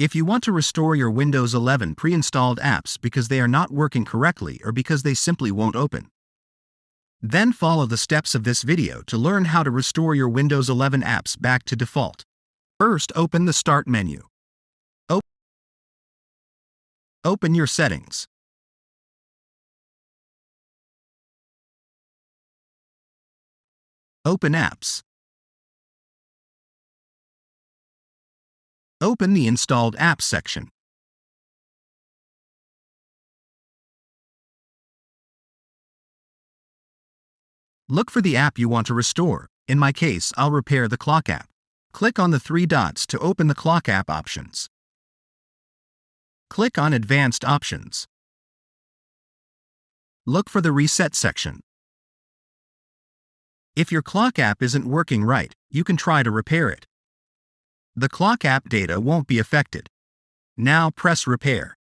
If you want to restore your Windows 11 pre-installed apps because they are not working correctly or because they simply won't open, then follow the steps of this video to learn how to restore your Windows 11 apps back to default. First, open the Start menu. Open your settings. Open Apps. Open the Installed Apps section. Look for the app you want to restore. In my case, I'll repair the clock app. Click on the three dots to open the clock app options. Click on Advanced Options. Look for the Reset section. If your clock app isn't working right, you can try to repair it. The clock app data won't be affected. Now press Repair.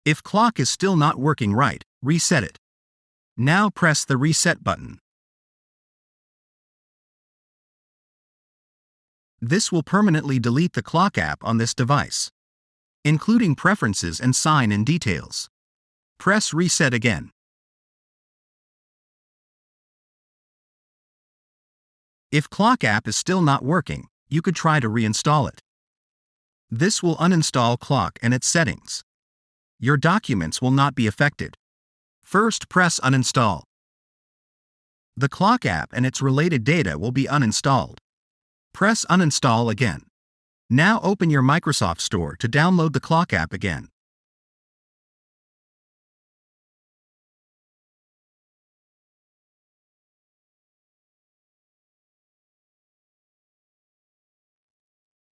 If clock is still not working right, reset it. Now press the Reset button. This will permanently delete the clock app on this device, including preferences and sign-in details. Press Reset again. If clock app is still not working, you could try to reinstall it. This will uninstall clock and its settings. Your documents will not be affected. First, press Uninstall. The clock app and its related data will be uninstalled. Press Uninstall again. Now open your Microsoft Store to download the clock app again.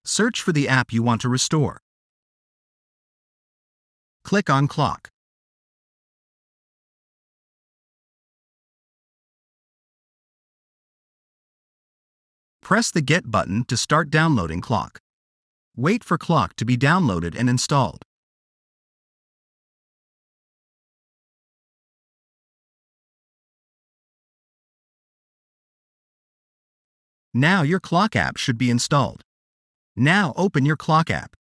Search for the app you want to restore. Click on Clock. Press the Get button to start downloading Clock. Wait for Clock to be downloaded and installed. Now your clock app should be installed. Now open your clock app.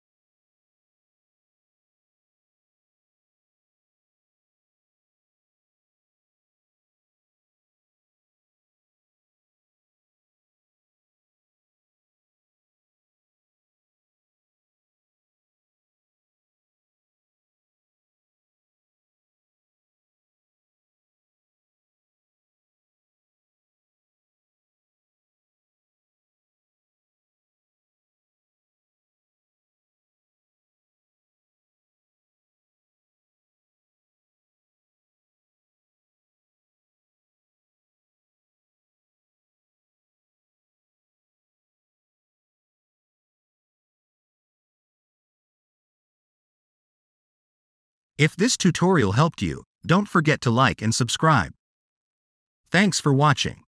If this tutorial helped you, don't forget to like and subscribe. Thanks for watching.